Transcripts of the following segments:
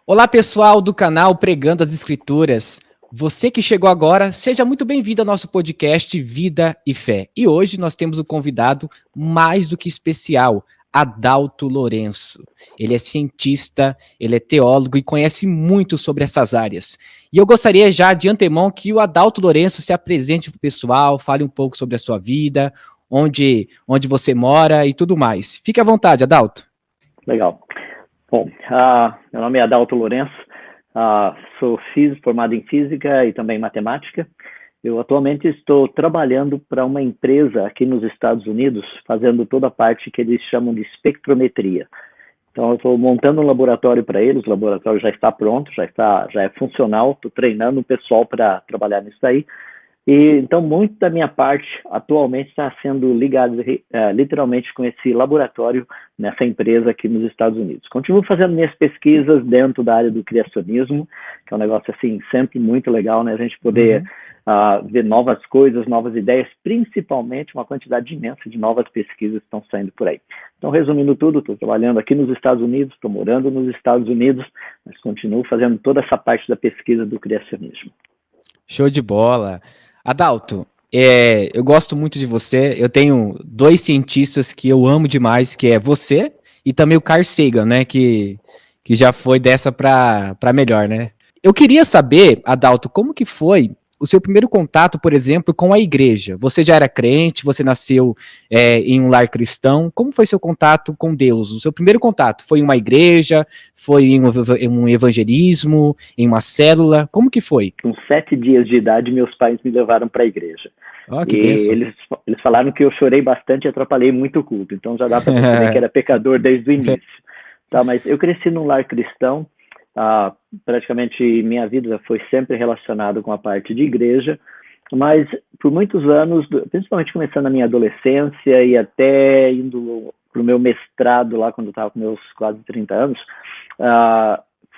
Olá, pessoal do canal Pregando as Escrituras. Você que chegou agora, seja muito bem-vindo ao nosso podcast Vida e Fé. E hoje nós temos um convidado mais do que especial, Adalto Lourenço. Ele é cientista, ele é teólogo e conhece muito sobre essas áreas. E eu gostaria já de antemão que o Adalto Lourenço se apresente para o pessoal, fale um pouco sobre a sua vida, onde você mora e tudo mais. Fique à vontade, Adalto. Legal. Bom, meu nome é Adalto Lourenço, sou formado em Física e também Matemática. Eu atualmente estou trabalhando para uma empresa aqui nos Estados Unidos, fazendo toda a parte que eles chamam de espectrometria. Então, eu estou montando um laboratório para eles, o laboratório já está pronto, já é funcional, estou treinando o pessoal para trabalhar nisso aí. E, então, muito da minha parte atualmente está sendo ligado literalmente com esse laboratório nessa empresa aqui nos Estados Unidos. Continuo fazendo minhas pesquisas dentro da área do criacionismo, que é um negócio assim sempre muito legal, né? A gente poder ver novas coisas, novas ideias, principalmente uma quantidade imensa de novas pesquisas que estão saindo por aí. Então, resumindo tudo, estou trabalhando aqui nos Estados Unidos, estou morando nos Estados Unidos, mas continuo fazendo toda essa parte da pesquisa do criacionismo. Show de bola. Adalto, eu gosto muito de você. Eu tenho dois cientistas que eu amo demais, que é você e também o Carl Sagan, né? Que já foi dessa para melhor, né? Eu queria saber, Adalto, como que foi o seu primeiro contato, por exemplo, com a igreja? Você já era crente, você nasceu em um lar cristão. Como foi seu contato com Deus? O seu primeiro contato foi em uma igreja? Foi em um evangelismo? Em uma célula? Como que foi? Com 7 dias de idade, meus pais me levaram para a igreja. Oh, que E bênção. eles falaram que eu chorei bastante e atrapalhei muito o culto. Então já dá para perceber que era pecador desde o início. Tá, mas eu cresci num lar cristão. Praticamente minha vida foi sempre relacionada com a parte de igreja. Mas por muitos anos, principalmente começando na minha adolescência e até indo para o meu mestrado lá quando eu estava com meus quase 30 anos,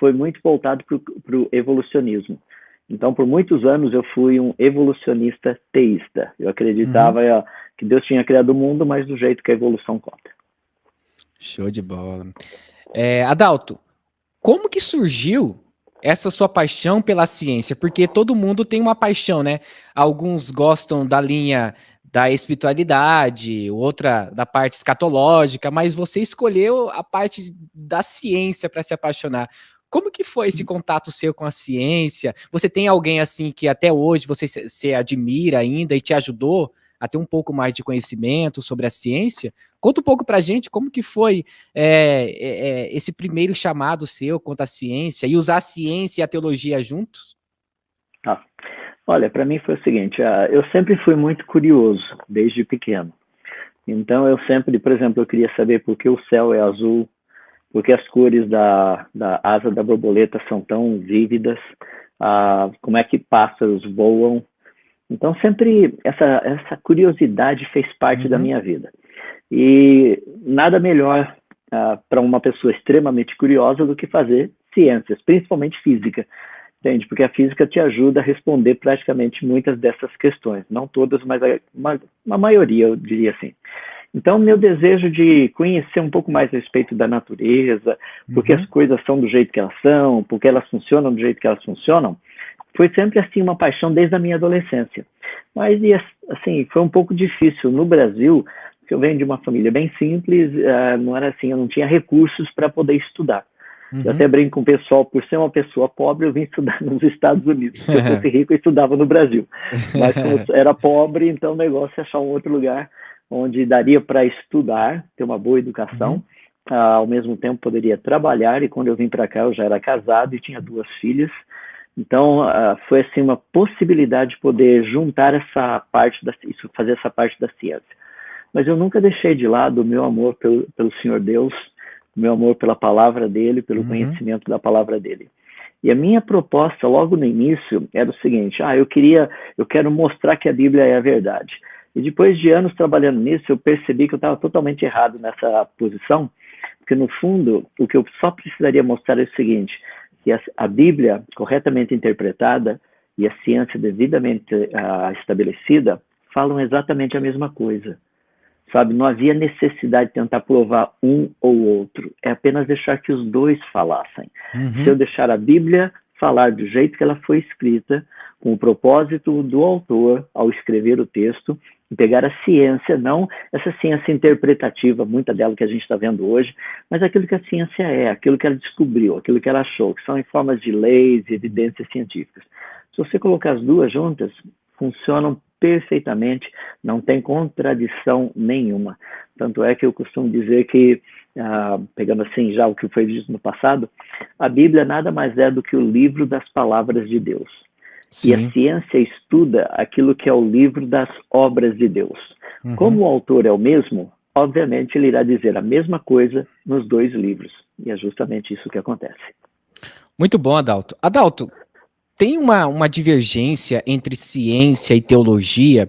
foi muito voltado para o evolucionismo. Então, por muitos anos, eu fui um evolucionista teísta. Eu acreditava que Deus tinha criado o mundo, mas do jeito que a evolução conta. Show de bola. Adalto, como que surgiu essa sua paixão pela ciência? Porque todo mundo tem uma paixão, né? Alguns gostam da linha da espiritualidade, outra da parte escatológica, mas você escolheu a parte da ciência para se apaixonar. Como que foi esse contato seu com a ciência? Você tem alguém assim que até hoje você admira ainda e te ajudou a ter um pouco mais de conhecimento sobre a ciência? Conta um pouco pra gente como que foi esse primeiro chamado seu quanto à ciência e usar a ciência e a teologia juntos? Olha, para mim foi o seguinte, eu sempre fui muito curioso, desde pequeno. Então eu sempre, por exemplo, eu queria saber por que o céu é azul, por que as cores da asa da borboleta são tão vívidas, como é que pássaros voam. Então sempre essa curiosidade fez parte da minha vida. E nada melhor para uma pessoa extremamente curiosa do que fazer ciências, principalmente física. Entende? Porque a física te ajuda a responder praticamente muitas dessas questões. Não todas, mas uma maioria, eu diria assim. Então, meu desejo de conhecer um pouco mais a respeito da natureza, porque as coisas são do jeito que elas são, porque elas funcionam do jeito que elas funcionam, foi sempre assim uma paixão desde a minha adolescência. Mas, assim, foi um pouco difícil. No Brasil, porque eu venho de uma família bem simples, não era assim, eu não tinha recursos para poder estudar. Eu até brinco com o pessoal, por ser uma pessoa pobre, eu vim estudar nos Estados Unidos. Se eu fosse rico, eu estudava no Brasil. Mas como eu era pobre, então o negócio é achar um outro lugar onde daria para estudar, ter uma boa educação, ao mesmo tempo poderia trabalhar, e quando eu vim para cá eu já era casado e tinha 2 filhas. Então, foi assim uma possibilidade de poder juntar essa parte, fazer essa parte da ciência. Mas eu nunca deixei de lado o meu amor pelo Senhor Deus, o meu amor pela palavra dele, pelo conhecimento da palavra dele. E a minha proposta, logo no início, era o seguinte, eu quero mostrar que a Bíblia é a verdade. E depois de anos trabalhando nisso, eu percebi que eu estava totalmente errado nessa posição, porque no fundo, o que eu só precisaria mostrar é o seguinte, que a Bíblia, corretamente interpretada, e a ciência devidamente estabelecida, falam exatamente a mesma coisa. sabe? Não havia necessidade de tentar provar um ou outro. É apenas deixar que os dois falassem. Se eu deixar a Bíblia falar do jeito que ela foi escrita, com o propósito do autor, ao escrever o texto, e pegar a ciência, não essa ciência interpretativa, muita dela que a gente está vendo hoje, mas aquilo que a ciência é, aquilo que ela descobriu, aquilo que ela achou, que são em formas de leis e evidências científicas. Se você colocar as duas juntas, funcionam perfeitamente, não tem contradição nenhuma. Tanto é que eu costumo dizer que, pegando assim já o que foi dito no passado, a Bíblia nada mais é do que o livro das palavras de Deus. Sim. E a ciência estuda aquilo que é o livro das obras de Deus. Como o autor é o mesmo, obviamente ele irá dizer a mesma coisa nos dois livros. E é justamente isso que acontece. Muito bom, Adalto. Adalto, tem uma divergência entre ciência e teologia.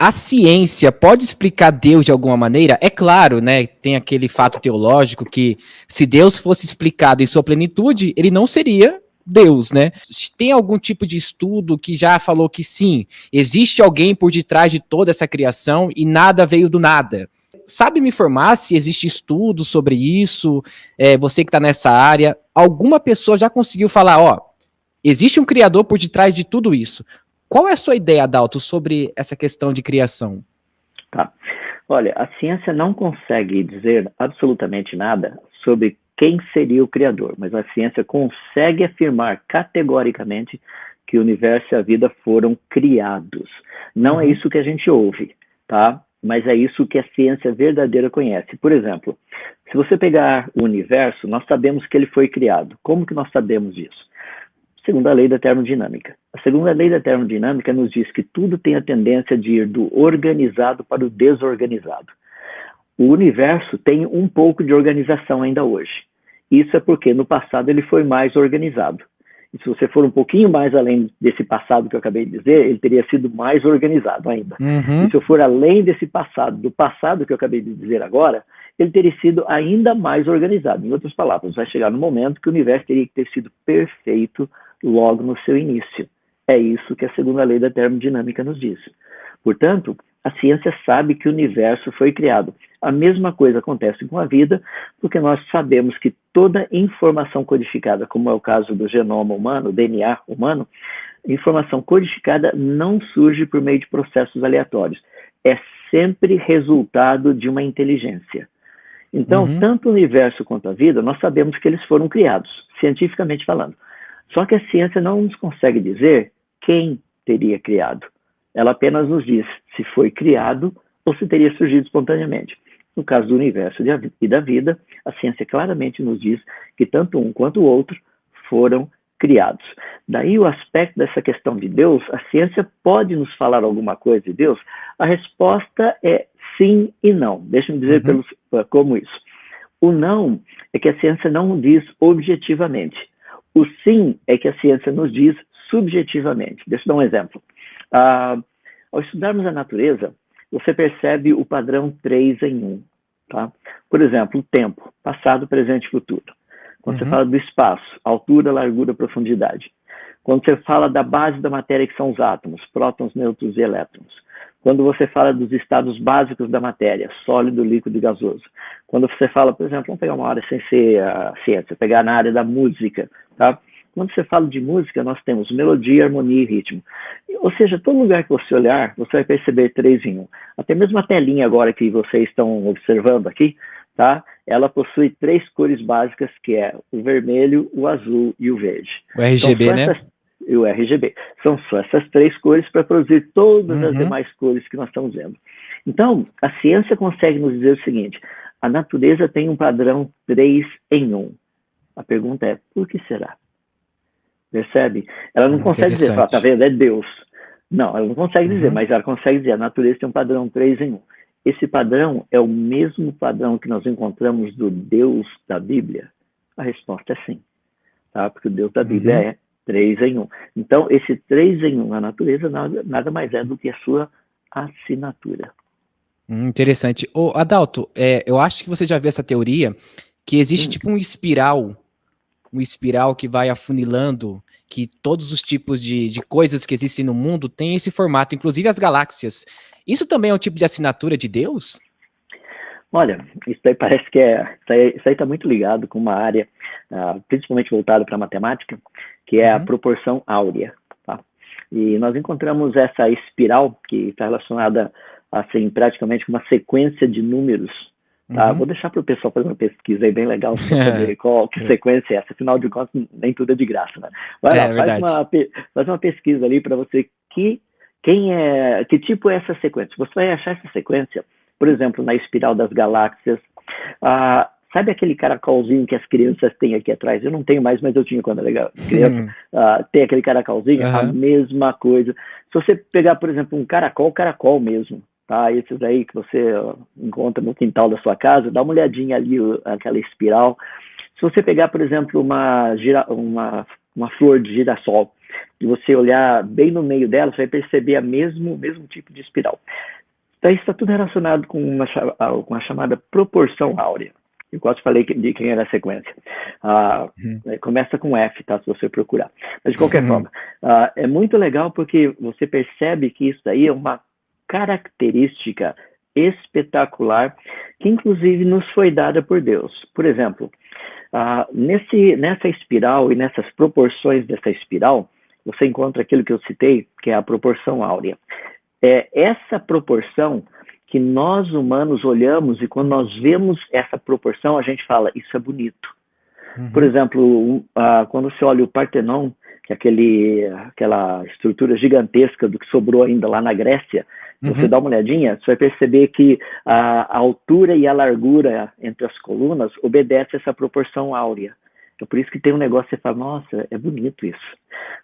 A ciência pode explicar Deus de alguma maneira? É claro, né? Tem aquele fato teológico que se Deus fosse explicado em sua plenitude, ele não seria Deus, né? Tem algum tipo de estudo que já falou que sim, existe alguém por detrás de toda essa criação e nada veio do nada? Sabe me informar se existe estudo sobre isso? Você que está nessa área, alguma pessoa já conseguiu falar, existe um criador por detrás de tudo isso? Qual é a sua ideia, Adalto, sobre essa questão de criação? Tá. Olha, a ciência não consegue dizer absolutamente nada sobre quem seria o criador, mas a ciência consegue afirmar categoricamente que o universo e a vida foram criados. Não é isso que a gente ouve, tá? Mas é isso que a ciência verdadeira conhece. Por exemplo, se você pegar o universo, nós sabemos que ele foi criado. Como que nós sabemos disso? Segundo a lei da termodinâmica. A segunda lei da termodinâmica nos diz que tudo tem a tendência de ir do organizado para o desorganizado. O universo tem um pouco de organização ainda hoje. Isso é porque no passado ele foi mais organizado. E se você for um pouquinho mais além desse passado que eu acabei de dizer, ele teria sido mais organizado ainda. E se eu for além desse passado, do passado que eu acabei de dizer agora, ele teria sido ainda mais organizado. Em outras palavras, vai chegar no momento que o universo teria que ter sido perfeito logo no seu início. É isso que a segunda lei da termodinâmica nos diz. Portanto, a ciência sabe que o universo foi criado. A mesma coisa acontece com a vida, porque nós sabemos que toda informação codificada, como é o caso do genoma humano, DNA humano, informação codificada não surge por meio de processos aleatórios. É sempre resultado de uma inteligência. Então, tanto o universo quanto a vida, nós sabemos que eles foram criados, cientificamente falando. Só que a ciência não nos consegue dizer quem teria criado. Ela apenas nos diz se foi criado ou se teria surgido espontaneamente. No caso do universo e da vida, a ciência claramente nos diz que tanto um quanto o outro foram criados. Daí o aspecto dessa questão de Deus, a ciência pode nos falar alguma coisa de Deus? A resposta é sim e não. Deixa-me dizer como isso. O não é que a ciência não diz objetivamente. O sim é que a ciência nos diz subjetivamente. Deixa eu dar um exemplo. Ao estudarmos a natureza, você percebe o padrão 3 em 1. Tá? Por exemplo, o tempo, passado, presente e futuro. Quando você fala do espaço, altura, largura, profundidade. Quando você fala da base da matéria, que são os átomos, prótons, nêutrons e elétrons. Quando você fala dos estados básicos da matéria, sólido, líquido e gasoso. Quando você fala, por exemplo, vamos pegar uma área sem ser a ciência, pegar na área da música, tá? Quando você fala de música, nós temos melodia, harmonia e ritmo. Ou seja, todo lugar que você olhar, você vai perceber 3 em 1. Até mesmo a telinha agora que vocês estão observando aqui, tá? Ela possui 3 cores básicas, que é o vermelho, o azul e o verde. O RGB, né? E o RGB. São só essas 3 cores para produzir todas as demais cores que nós estamos vendo. Então, a ciência consegue nos dizer o seguinte: a natureza tem um padrão 3 em 1. A pergunta é, por que será? Percebe? Ela não consegue dizer, tá vendo, é Deus. Não, ela não consegue dizer, mas ela consegue dizer, a natureza tem um padrão 3 em 1. Esse padrão é o mesmo padrão que nós encontramos do Deus da Bíblia? A resposta é sim. Tá? Porque o Deus da Bíblia é 3 em 1. Então, esse 3 em 1 na natureza nada mais é do que a sua assinatura. Interessante. Adalto, eu acho que você já viu essa teoria, que existe tipo um espiral que vai afunilando, que todos os tipos de coisas que existem no mundo têm esse formato, inclusive as galáxias. Isso também é um tipo de assinatura de Deus? Olha, isso aí parece que isso aí está muito ligado com uma área, principalmente voltada para a matemática, que é a proporção áurea. Tá? E nós encontramos essa espiral que está relacionada, assim, praticamente com uma sequência de números. Tá? Vou deixar para o pessoal fazer uma pesquisa aí bem legal para saber que sequência é essa. Afinal de contas, nem tudo é de graça, né? Vai lá, faz uma pesquisa ali para você que tipo é essa sequência. Você vai achar essa sequência, por exemplo, na espiral das galáxias. Sabe aquele caracolzinho que as crianças têm aqui atrás? Eu não tenho mais, mas eu tinha quando era criança. Tem aquele caracolzinho, a mesma coisa. Se você pegar, por exemplo, um caracol mesmo, tá? Esses aí que você encontra no quintal da sua casa, dá uma olhadinha ali, aquela espiral. Se você pegar, por exemplo, uma flor de girassol, e você olhar bem no meio dela, você vai perceber o mesmo tipo de espiral. Então, isso está tudo relacionado com a chamada proporção áurea. Eu quase falei de quem era a sequência. Começa com F, tá? Se você procurar. Mas, de qualquer forma, é muito legal porque você percebe que isso aí é uma característica espetacular que, inclusive, nos foi dada por Deus. Por exemplo, nessa espiral e nessas proporções dessa espiral, você encontra aquilo que eu citei, que é a proporção áurea. É essa proporção que nós humanos olhamos e quando nós vemos essa proporção, a gente fala, isso é bonito. Por exemplo, quando você olha o Partenon, que é aquela estrutura gigantesca do que sobrou ainda lá na Grécia, você dá uma olhadinha, você vai perceber que a altura e a largura entre as colunas obedece a essa proporção áurea. Então, por isso que tem um negócio que você fala, nossa, é bonito isso.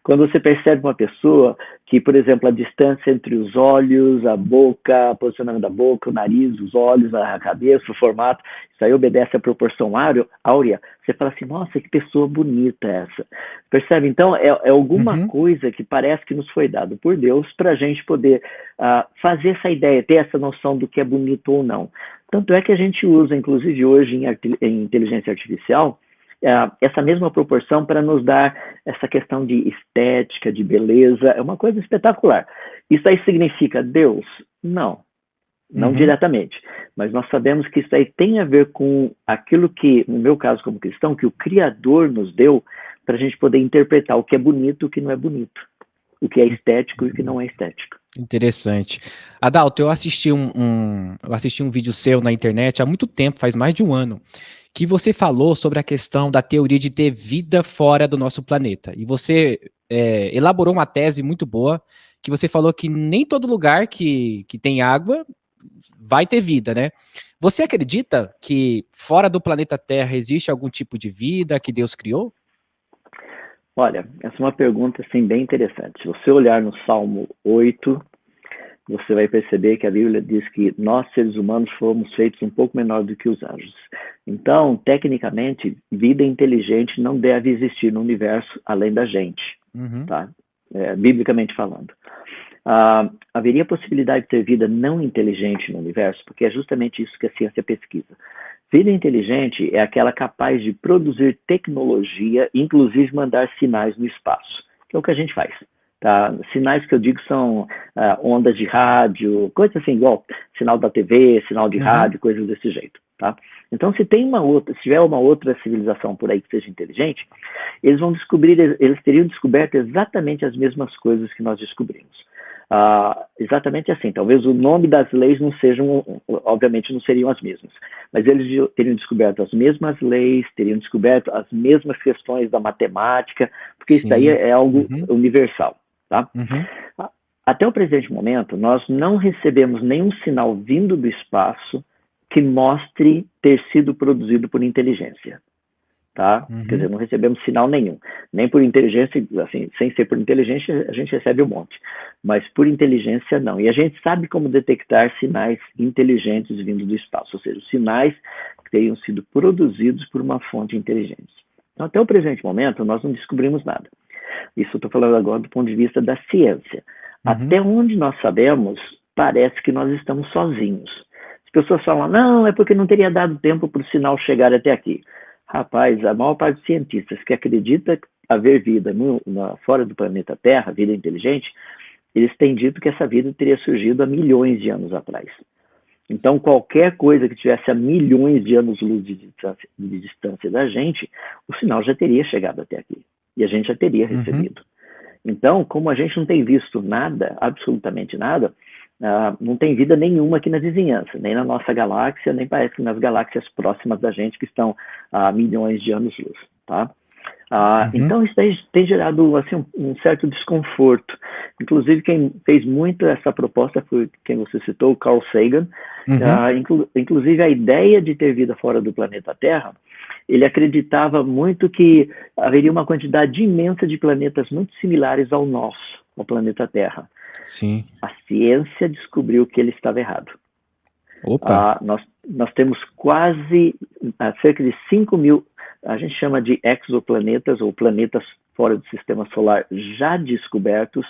Quando você percebe uma pessoa que, por exemplo, a distância entre os olhos, a boca, o posicionamento da boca, o nariz, os olhos, a cabeça, o formato, isso aí obedece à proporção áurea, você fala assim, nossa, que pessoa bonita essa. Percebe? Então, é alguma coisa que parece que nos foi dado por Deus para a gente poder fazer essa ideia, ter essa noção do que é bonito ou não. Tanto é que a gente usa, inclusive hoje em inteligência artificial, essa mesma proporção para nos dar essa questão de estética, de beleza, é uma coisa espetacular. Isso aí significa Deus? Não diretamente, mas nós sabemos que isso aí tem a ver com aquilo que, no meu caso como cristão, que o Criador nos deu para a gente poder interpretar o que é bonito e o que não é bonito, o que é estético e o que não é estético. Interessante. Adalto, eu assisti um vídeo seu na internet há muito tempo, faz mais de um ano, que você falou sobre a questão da teoria de ter vida fora do nosso planeta. E você elaborou uma tese muito boa, que você falou que nem todo lugar que tem água vai ter vida, né? Você acredita que fora do planeta Terra existe algum tipo de vida que Deus criou? Olha, essa é uma pergunta assim, bem interessante. Se você olhar no Salmo 8, você vai perceber que a Bíblia diz que nós, seres humanos, fomos feitos um pouco menor do que os anjos. Então, tecnicamente, vida inteligente não deve existir no universo além da gente, tá? Biblicamente falando. Haveria possibilidade de ter vida não inteligente no universo, porque é justamente isso que a ciência pesquisa. Vida inteligente é aquela capaz de produzir tecnologia, inclusive mandar sinais no espaço, que é o que a gente faz. Tá? Sinais que eu digo são ondas de rádio, coisas assim, igual sinal da TV, sinal de rádio, coisas desse jeito. Tá? Então, se tiver uma outra civilização por aí que seja inteligente, eles teriam descoberto exatamente as mesmas coisas que nós descobrimos. Exatamente assim, talvez o nome das leis obviamente não seriam as mesmas, mas eles teriam descoberto as mesmas leis, teriam descoberto as mesmas questões da matemática, porque isso aí é algo universal, tá? Até o presente momento, nós não recebemos nenhum sinal vindo do espaço que mostre ter sido produzido por inteligência. Tá? Quer dizer, não recebemos sinal nenhum. Nem por inteligência, assim, sem ser por inteligência, a gente recebe um monte. Mas por inteligência, não. E a gente sabe como detectar sinais inteligentes vindo do espaço, ou seja, sinais que tenham sido produzidos por uma fonte inteligente. Então, até o presente momento, nós não descobrimos nada. Isso eu estou falando agora do ponto de vista da ciência. Até onde nós sabemos, parece que nós estamos sozinhos. As pessoas falam, não, é porque não teria dado tempo para o sinal chegar até aqui. Rapaz, a maior parte dos cientistas que acredita haver vida fora do planeta Terra, vida inteligente, eles têm dito que essa vida teria surgido há milhões de anos atrás. Então, qualquer coisa que tivesse a milhões de anos-luz de distância da gente, o sinal já teria chegado até aqui. E a gente já teria recebido. Então, como a gente não tem visto nada, absolutamente nada, não tem vida nenhuma aqui na vizinhança, nem na nossa galáxia, nem parece que nas galáxias próximas da gente, que estão a milhões de anos-luz, tá? Então, isso tem gerado assim, um certo desconforto. Inclusive, quem fez muito essa proposta foi quem você citou, o Carl Sagan. Inclusive, a ideia de ter vida fora do planeta Terra, ele acreditava muito que haveria uma quantidade imensa de planetas muito similares ao nosso, ao planeta Terra. Sim. A ciência descobriu que ele estava errado. Opa! Nós temos quase cerca de 5 mil, a gente chama de exoplanetas, ou planetas fora do sistema solar já descobertos,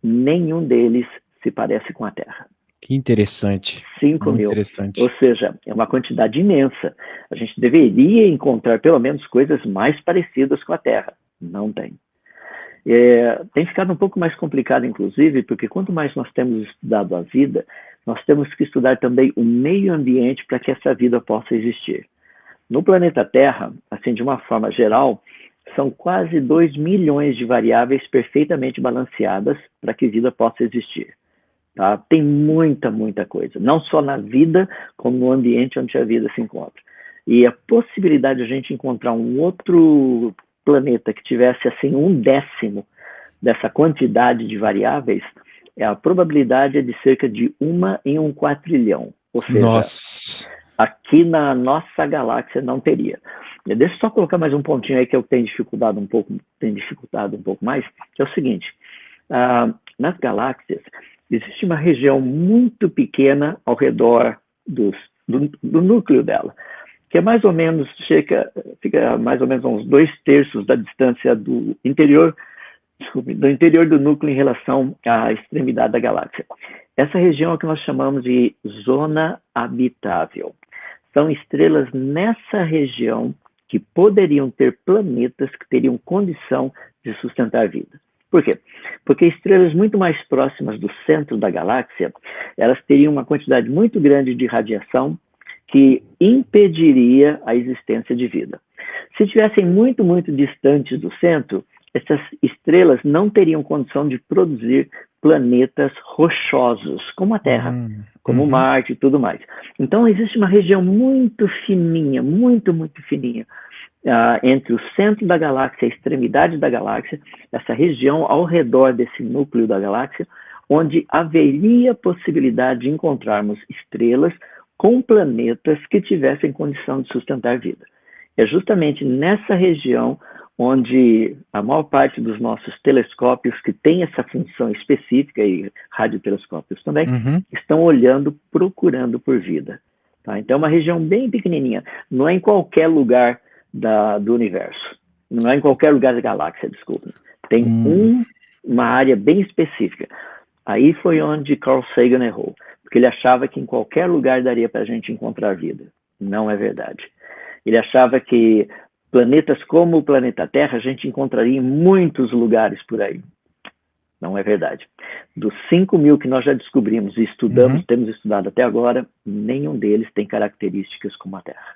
nenhum deles se parece com a Terra. Que interessante. 5 mil. Interessante. Ou seja, é uma quantidade imensa. A gente deveria encontrar pelo menos coisas mais parecidas com a Terra. Não tem. Tem ficado um pouco mais complicado, inclusive, porque quanto mais nós temos estudado a vida, nós temos que estudar também o meio ambiente para que essa vida possa existir. No planeta Terra, assim, de uma forma geral, são quase 2 milhões de variáveis perfeitamente balanceadas para que vida possa existir. Tá? Tem muita, muita coisa. Não só na vida, como no ambiente onde a vida se encontra. E a possibilidade de a gente encontrar um outro planeta que tivesse, assim, 1/10 dessa quantidade de variáveis, a probabilidade é de cerca de 1 em 1 quatrilhão. Ou seja, Nossa. Aqui na nossa galáxia não teria. Deixa eu só colocar mais um pontinho aí que eu tenho dificultado um pouco mais, que é o seguinte, nas galáxias existe uma região muito pequena ao redor do núcleo dela, que é mais ou menos, fica mais ou menos a uns 2/3 da distância do interior do núcleo em relação à extremidade da galáxia. Essa região é o que nós chamamos de zona habitável. São estrelas nessa região que poderiam ter planetas que teriam condição de sustentar vida. Por quê? Porque estrelas muito mais próximas do centro da galáxia, elas teriam uma quantidade muito grande de radiação que impediria a existência de vida. Se estivessem muito, muito distantes do centro, essas estrelas não teriam condição de produzir planetas rochosos, como a Terra, como Marte e tudo mais. Então, existe uma região muito fininha, muito, muito fininha, entre o centro da galáxia e a extremidade da galáxia, essa região ao redor desse núcleo da galáxia, onde haveria possibilidade de encontrarmos estrelas com planetas que tivessem condição de sustentar vida. É justamente nessa região onde a maior parte dos nossos telescópios que tem essa função específica, e radiotelescópios também, estão olhando, procurando por vida. Tá? Então é uma região bem pequenininha, não é em qualquer lugar do universo, não é em qualquer lugar da galáxia, desculpa. Tem uma área bem específica. Aí foi onde Carl Sagan errou, porque ele achava que em qualquer lugar daria para a gente encontrar vida. Não é verdade. Ele achava que planetas como o planeta Terra a gente encontraria em muitos lugares por aí. Não é verdade. Dos 5 mil que nós já descobrimos e estudamos, temos estudado até agora, nenhum deles tem características como a Terra.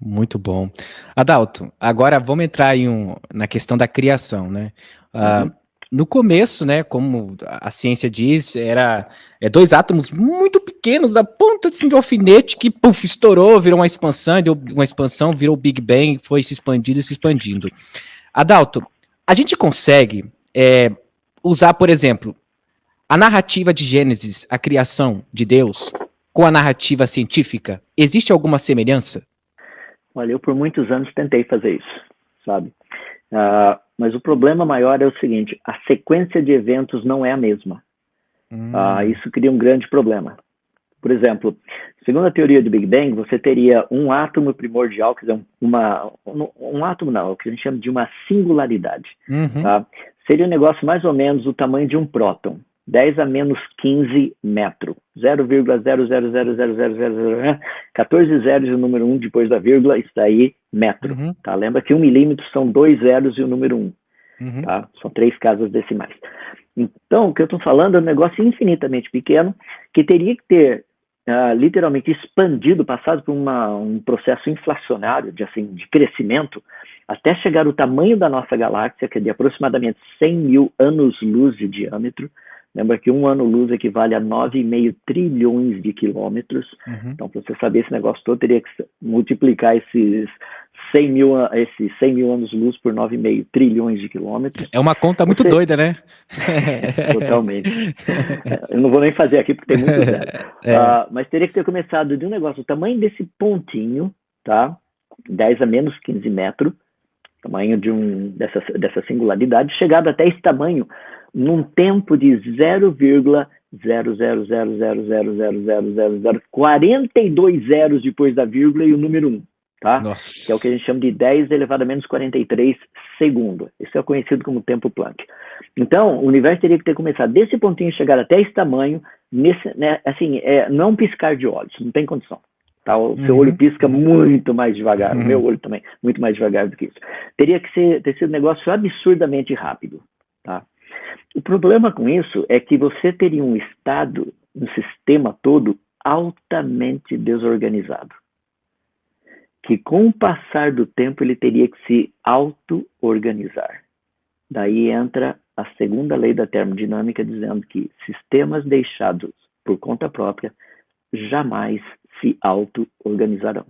Muito bom. Adalto, agora vamos entrar na questão da criação, né? No começo, né, como a ciência diz, era 2 átomos muito pequenos, da ponta assim, de alfinete, que estourou, virou uma expansão, virou o Big Bang, foi se expandindo. Adalto, a gente consegue usar, por exemplo, a narrativa de Gênesis, a criação de Deus, com a narrativa científica? Existe alguma semelhança? Olha, eu por muitos anos tentei fazer isso, sabe? Mas o problema maior é o seguinte, a sequência de eventos não é a mesma. Isso cria um grande problema. Por exemplo, segundo a teoria do Big Bang, você teria um átomo primordial, quer dizer, um átomo não, é o que a gente chama de uma singularidade. Tá? Seria um negócio mais ou menos o tamanho de um próton, 10 a menos 15 metro, 0,0000000, 14 zeros e o número 1 depois da vírgula, isso daí, metro. Tá? Lembra que 1 milímetro são 2 zeros e o número 1. Uhum. tá? São 3 casas decimais. Então, o que eu estou falando é um negócio infinitamente pequeno que teria que ter literalmente expandido, passado por um processo inflacionário de crescimento, até chegar ao tamanho da nossa galáxia, que é de aproximadamente 100 mil anos-luz de diâmetro. Lembra que um ano-luz equivale a 9,5 trilhões de quilômetros. Uhum. Então, para você saber esse negócio todo, teria que multiplicar esses 100 mil anos-luz por 9,5 trilhões de quilômetros. É uma conta muito doida, né? Totalmente. Eu não vou nem fazer aqui porque tem muito zero. Mas teria que ter começado de um negócio, o tamanho desse pontinho, tá? 10 a menos 15 metros, tamanho dessa singularidade, chegado até esse tamanho num tempo de 0,000000042 zeros depois da vírgula e o número 1, tá? Nossa. Que é o que a gente chama de 10 elevado a menos 43 segundo. Esse é o conhecido como tempo Planck. Então, o universo teria que ter começado desse pontinho, chegar até esse tamanho, não um piscar de olhos, não tem condição. Tá? O seu olho pisca muito mais devagar, o meu olho também, muito mais devagar do que isso. Teria que ter sido um negócio absurdamente rápido. Tá? O problema com isso é que você teria um estado, um sistema todo altamente desorganizado, que com o passar do tempo ele teria que se auto-organizar. Daí entra a segunda lei da termodinâmica, dizendo que sistemas deixados por conta própria jamais se auto-organizarão.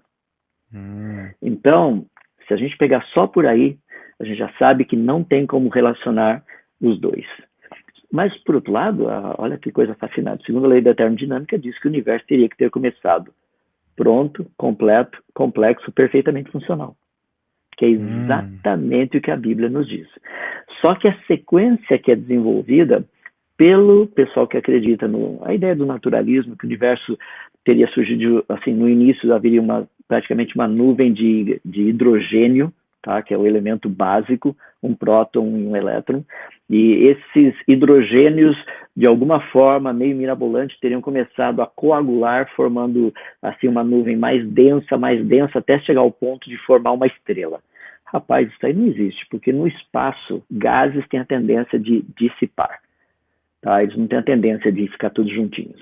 Então, se a gente pegar só por aí, a gente já sabe que não tem como relacionar os dois. Mas, por outro lado, olha que coisa fascinante. A segunda lei da termodinâmica diz que o universo teria que ter começado pronto, completo, complexo, perfeitamente funcional. Que é exatamente o que a Bíblia nos diz. Só que a sequência que é desenvolvida pelo pessoal que acredita a ideia do naturalismo, que o universo teria surgido, assim, no início haveria praticamente uma nuvem de hidrogênio, tá? Que é o elemento básico, um próton e um elétron, e esses hidrogênios, de alguma forma, meio mirabolante, teriam começado a coagular, formando assim uma nuvem mais densa, até chegar ao ponto de formar uma estrela. Rapaz, isso aí não existe, porque no espaço, gases têm a tendência de dissipar. Tá? Eles não têm a tendência de ficar todos juntinhos.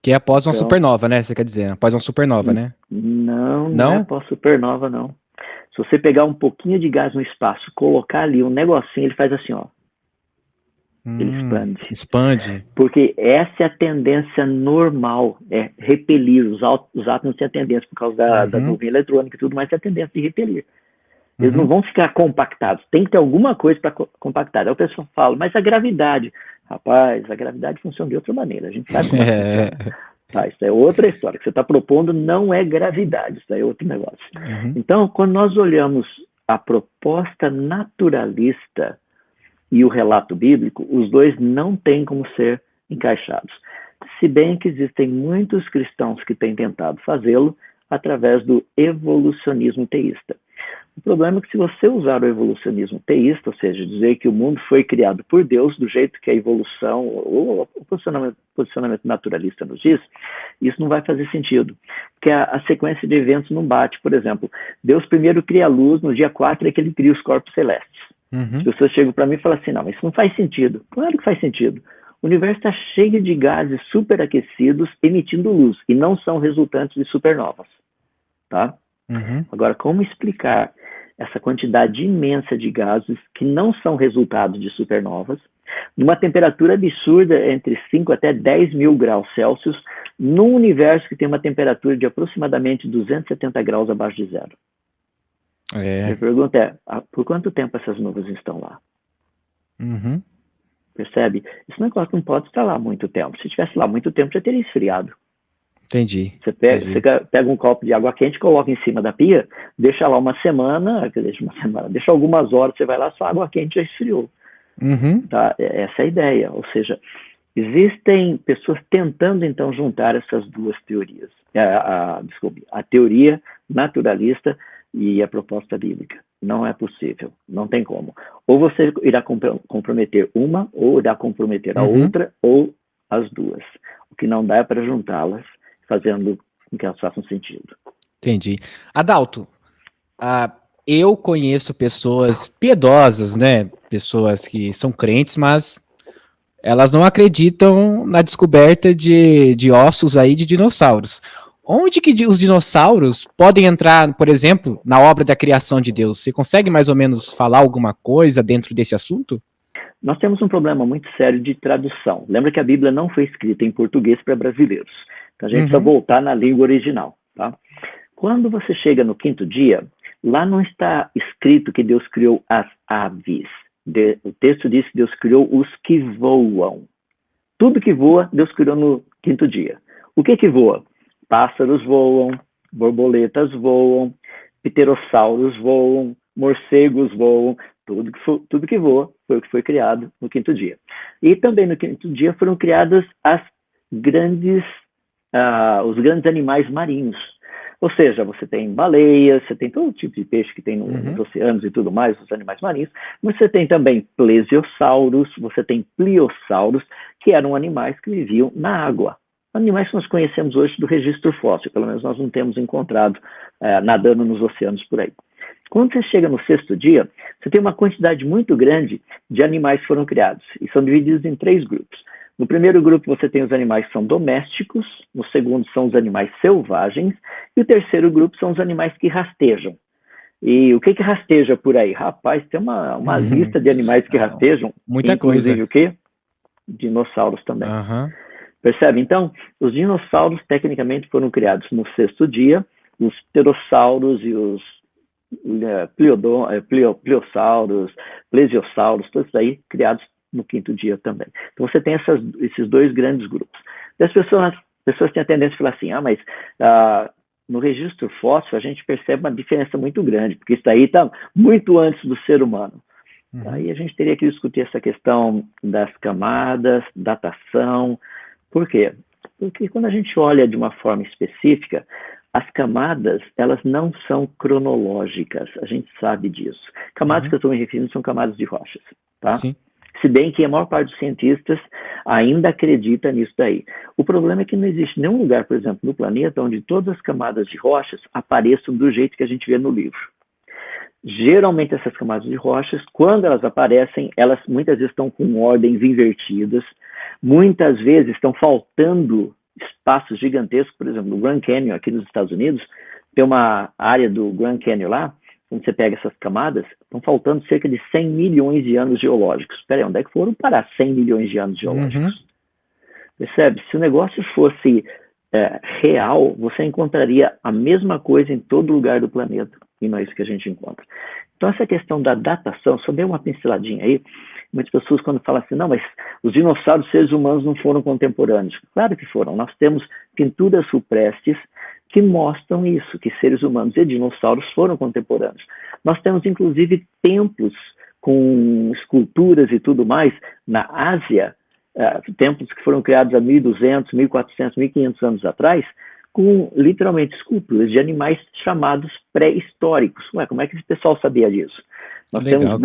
Que é após uma supernova, né? Você quer dizer, após uma supernova, né? Não é após supernova, não. Se você pegar um pouquinho de gás no espaço, colocar ali um negocinho, ele faz assim, ó. Ele expande. Porque essa é a tendência normal, é repelir. Os átomos têm a tendência, por causa da nuvem eletrônica e tudo mais, tem a tendência de repelir. Eles não vão ficar compactados. Tem que ter alguma coisa para compactar. Aí o pessoal fala, mas a gravidade... Rapaz, a gravidade funciona de outra maneira. A gente sabe como funciona. Tá, isso é outra história. O que você está propondo não é gravidade. Isso é outro negócio. Então, quando nós olhamos a proposta naturalista e o relato bíblico, os dois não têm como ser encaixados. Se bem que existem muitos cristãos que têm tentado fazê-lo através do evolucionismo teísta. O problema é que se você usar o evolucionismo teísta, ou seja, dizer que o mundo foi criado por Deus do jeito que a evolução ou o posicionamento naturalista nos diz, isso não vai fazer sentido, porque a sequência de eventos não bate. Por exemplo, Deus primeiro cria a luz, no dia 4 é que ele cria os corpos celestes. As pessoas chegam para mim e falam assim, não, isso não faz sentido. Claro que faz sentido. O universo está cheio de gases superaquecidos emitindo luz, e não são resultantes de supernovas. Tá? Agora, como explicar essa quantidade imensa de gases que não são resultado de supernovas, numa temperatura absurda entre 5 até 10 mil graus Celsius, num universo que tem uma temperatura de aproximadamente 270 graus abaixo de zero? Minha pergunta é, por quanto tempo essas nuvens estão lá? Percebe? Esse negócio não pode estar lá há muito tempo. Se estivesse lá há muito tempo, já teria esfriado. Entendi. Você pega um copo de água quente, coloca em cima da pia, deixa lá uma semana, deixa algumas horas, você vai lá, sua água quente já esfriou. Tá? Essa é a ideia. Ou seja, existem pessoas tentando, então, juntar essas duas teorias. A teoria naturalista e a proposta bíblica. Não é possível, não tem como. Ou você irá comprometer uma, ou irá comprometer a outra, ou as duas. O que não dá é para juntá-las, fazendo com que elas façam sentido. Entendi. Adalto, eu conheço pessoas piedosas, né? Pessoas que são crentes, mas elas não acreditam na descoberta de ossos aí de dinossauros. Onde que os dinossauros podem entrar, por exemplo, na obra da criação de Deus? Você consegue mais ou menos falar alguma coisa dentro desse assunto? Nós temos um problema muito sério de tradução. Lembra que a Bíblia não foi escrita em português para brasileiros. Então a gente precisa voltar na língua original, tá? Quando você chega no quinto dia, lá não está escrito que Deus criou as aves. O texto diz que Deus criou os que voam. Tudo que voa, Deus criou no quinto dia. O que voa? Pássaros voam, borboletas voam, pterossauros voam, morcegos voam, tudo que voa foi o que foi criado no quinto dia. E também no quinto dia foram criados os grandes animais marinhos. Ou seja, você tem baleias, você tem todo tipo de peixe que tem nos oceanos e tudo mais, os animais marinhos, mas você tem também plesiosauros, você tem pliossauros, que eram animais que viviam na água. Animais que nós conhecemos hoje do registro fóssil, pelo menos nós não temos encontrado nadando nos oceanos por aí. Quando você chega no sexto dia, você tem uma quantidade muito grande de animais que foram criados, e são divididos em 3 grupos. No primeiro grupo você tem os animais que são domésticos, no segundo são os animais selvagens, e o terceiro grupo são os animais que rastejam. E o que rasteja por aí? Rapaz, tem uma lista de animais que rastejam. Muita inclusive coisa. O quê? Dinossauros também. Percebe? Então, os dinossauros tecnicamente foram criados no sexto dia, os pterossauros e os pliossauros, plesiosauros, todos aí criados no quinto dia também. Então você tem esses 2 grandes grupos. E as pessoas têm a tendência a falar assim, mas no registro fóssil a gente percebe uma diferença muito grande, porque isso aí está muito antes do ser humano. Aí a gente teria que discutir essa questão das camadas, datação. Por quê? Porque quando a gente olha de uma forma específica, as camadas, elas não são cronológicas, a gente sabe disso. Camadas que eu estou me referindo são camadas de rochas, tá? Sim. Se bem que a maior parte dos cientistas ainda acredita nisso daí. O problema é que não existe nenhum lugar, por exemplo, no planeta onde todas as camadas de rochas apareçam do jeito que a gente vê no livro. Geralmente essas camadas de rochas, quando elas aparecem, elas muitas vezes estão com ordens invertidas, muitas vezes estão faltando espaços gigantescos, por exemplo, no Grand Canyon aqui nos Estados Unidos, tem uma área do Grand Canyon lá, quando você pega essas camadas, estão faltando cerca de 100 milhões de anos geológicos. Espera aí, onde é que foram parar 100 milhões de anos geológicos? Percebe? Se o negócio fosse real, você encontraria a mesma coisa em todo lugar do planeta, e não é isso que a gente encontra. Então, essa questão da datação, só dei uma pinceladinha aí, muitas pessoas quando falam assim, não, mas os dinossauros seres humanos não foram contemporâneos. Claro que foram. Nós temos pinturas rupestres que mostram isso, que seres humanos e dinossauros foram contemporâneos. Nós temos, inclusive, templos com esculturas e tudo mais na Ásia, templos que foram criados há 1.200, 1.400, 1.500 anos atrás, com, literalmente, esculturas de animais chamados pré-históricos. Ué, como é que esse pessoal sabia disso? Nós temos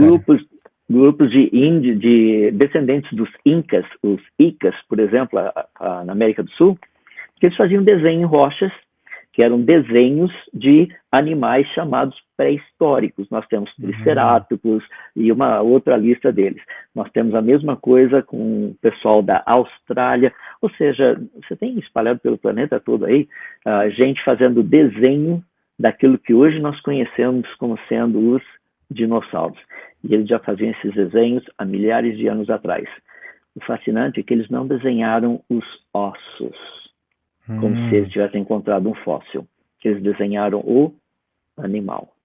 grupos de descendentes dos Incas, os Icas, por exemplo, na América do Sul, que eles faziam desenho em rochas, que eram desenhos de animais chamados pré-históricos. Nós temos triceráticos e uma outra lista deles. Nós temos a mesma coisa com o pessoal da Austrália, ou seja, você tem espalhado pelo planeta todo aí, gente fazendo desenho daquilo que hoje nós conhecemos como sendo os dinossauros. E eles já faziam esses desenhos há milhares de anos atrás. O fascinante é que eles não desenharam os ossos, como se eles tivessem encontrado um fóssil. Eles desenharam o animal.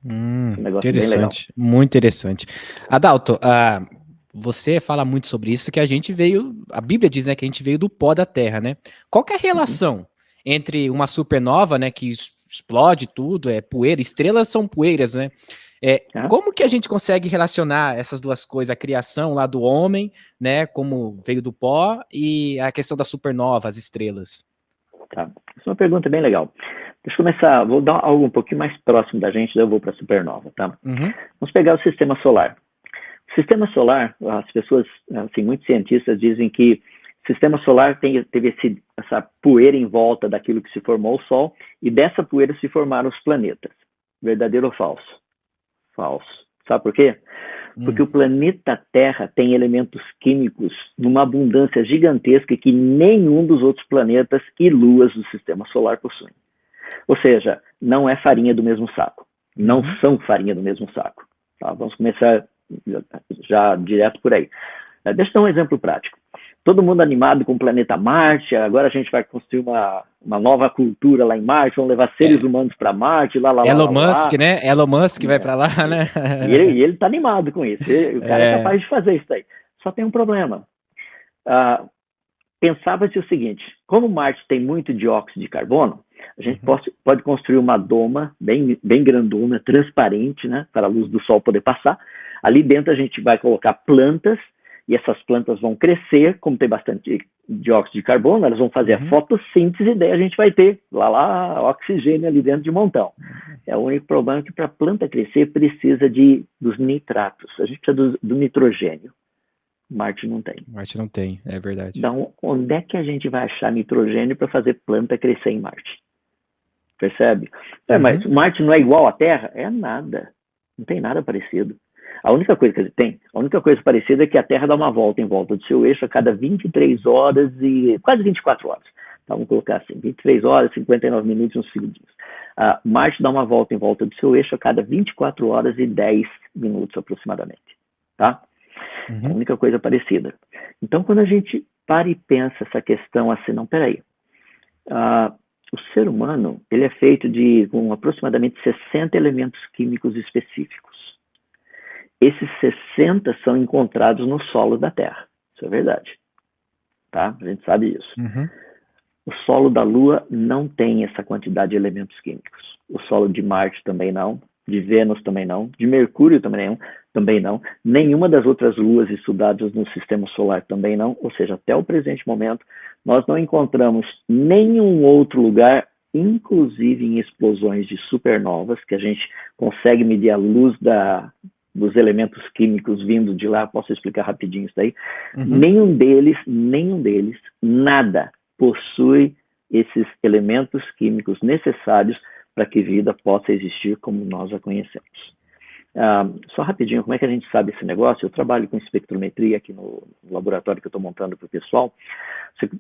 Um negócio interessante, bem legal. Muito interessante. Adalto, você fala muito sobre isso, que a gente veio, a Bíblia diz, né, que a gente veio do pó da terra, né? Qual que é a relação entre uma supernova, né, que explode tudo, poeira, estrelas são poeiras, né? Como que a gente consegue relacionar essas duas coisas, a criação lá do homem, né, como veio do pó, e a questão da supernova, as estrelas? Tá. Essa é uma pergunta bem legal. Deixa eu começar, vou dar algo um pouquinho mais próximo da gente, daí eu vou para a supernova, tá? Vamos pegar o sistema solar. O sistema solar, as pessoas, assim, muitos cientistas dizem que o sistema solar teve essa poeira em volta daquilo que se formou o Sol, e dessa poeira se formaram os planetas. Verdadeiro ou falso? Falso. Sabe por quê? Porque o planeta Terra tem elementos químicos numa abundância gigantesca que nenhum dos outros planetas e luas do sistema solar possuem. Ou seja, não é farinha do mesmo saco. Não são farinha do mesmo saco. Tá? Vamos começar já direto por aí. Deixa eu dar um exemplo prático. Todo mundo animado com o planeta Marte, agora a gente vai construir uma nova cultura lá em Marte, vamos levar seres humanos para Marte, Elon Musk, né? Elon Musk vai para lá, né? E ele tá animado com isso. O cara é capaz de fazer isso aí. Só tem um problema. Pensava-se o seguinte, como Marte tem muito dióxido de carbono, a gente pode construir uma doma bem grandona, transparente, né, para a luz do sol poder passar. Ali dentro a gente vai colocar plantas, e essas plantas vão crescer, como tem bastante dióxido de carbono, elas vão fazer a fotossíntese, e daí a gente vai ter lá oxigênio ali dentro de montão. É o único problema que para a planta crescer precisa dos nitratos, a gente precisa do nitrogênio. Marte não tem. Marte não tem, é verdade. Então, onde é que a gente vai achar nitrogênio para fazer planta crescer em Marte? Percebe? Mas Marte não é igual à Terra? É nada. Não tem nada parecido. A única coisa que ele tem, a única coisa parecida é que a Terra dá uma volta em volta do seu eixo a cada 23 horas e quase 24 horas. Então, vamos colocar assim, 23 horas, 59 minutos e uns segundinhos. Marte dá uma volta em volta do seu eixo a cada 24 horas e 10 minutos aproximadamente. Tá? A única coisa parecida. Então, quando a gente para e pensa essa questão assim, não, peraí. O ser humano, ele é feito de aproximadamente 60 elementos químicos específicos. Esses 60 são encontrados no solo da Terra. Isso é verdade. Tá? A gente sabe isso. O solo da Lua não tem essa quantidade de elementos químicos. O solo de Marte também não. De Vênus também não. De Mercúrio também não. Nenhuma das outras luas estudadas no sistema solar também não. Ou seja, até o presente momento, nós não encontramos nenhum outro lugar, inclusive em explosões de supernovas, que a gente consegue medir a luz dos elementos químicos vindo de lá. Posso explicar rapidinho isso daí? Nenhum deles, nada possui esses elementos químicos necessários para que vida possa existir como nós a conhecemos. Só rapidinho, como é que a gente sabe esse negócio? Eu trabalho com espectrometria aqui no laboratório que eu estou montando para o pessoal.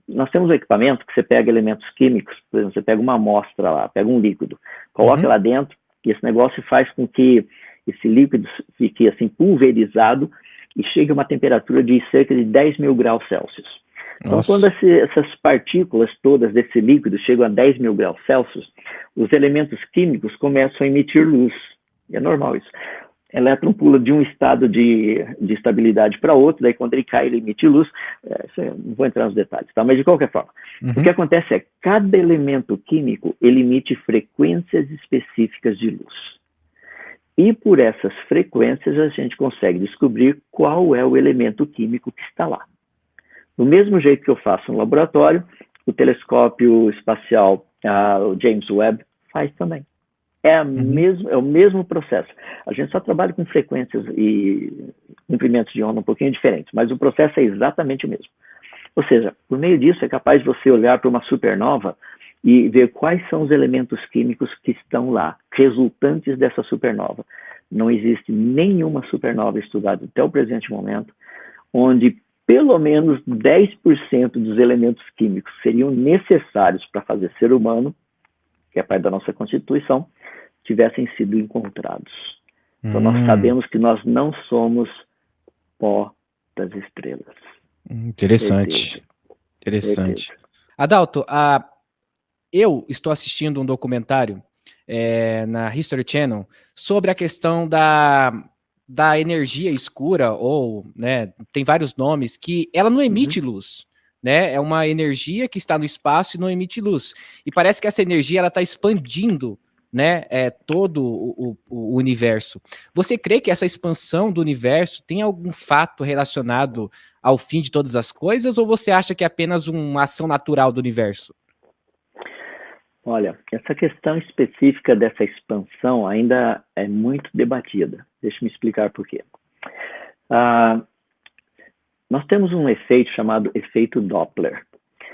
Nós temos um equipamento que você pega elementos químicos, por exemplo, você pega uma amostra lá, pega um líquido, coloca lá dentro, e esse negócio faz com que esse líquido fique assim pulverizado e chegue a uma temperatura de cerca de 10 mil graus Celsius. Então, quando essas partículas todas desse líquido chegam a 10 mil graus Celsius, os elementos químicos começam a emitir luz. É normal isso. O elétron pula de um estado de estabilidade para outro, daí quando ele cai, ele emite luz. Não vou entrar nos detalhes, tá? Mas de qualquer forma, o que acontece é que cada elemento químico ele emite frequências específicas de luz. E por essas frequências a gente consegue descobrir qual é o elemento químico que está lá. Do mesmo jeito que eu faço no laboratório, o telescópio espacial, o James Webb, faz também. É o mesmo processo. A gente só trabalha com frequências e comprimentos de onda um pouquinho diferentes, mas o processo é exatamente o mesmo. Ou seja, por meio disso é capaz de você olhar para uma supernova e ver quais são os elementos químicos que estão lá, resultantes dessa supernova. Não existe nenhuma supernova estudada até o presente momento, onde pelo menos 10% dos elementos químicos seriam necessários para fazer ser humano, que é parte da nossa Constituição, tivessem sido encontrados. Então nós sabemos que nós não somos pó das estrelas. Interessante. Interessante. Adalto, eu estou assistindo um documentário na History Channel sobre a questão da energia escura, ou, né, tem vários nomes, que ela não emite luz, né? É uma energia que está no espaço e não emite luz. E parece que essa energia ela está expandindo, né, todo o universo. Você crê que essa expansão do universo tem algum fato relacionado ao fim de todas as coisas, ou você acha que é apenas uma ação natural do universo? Olha, essa questão específica dessa expansão ainda é muito debatida. Deixa-me explicar por quê. Nós temos um efeito chamado efeito Doppler.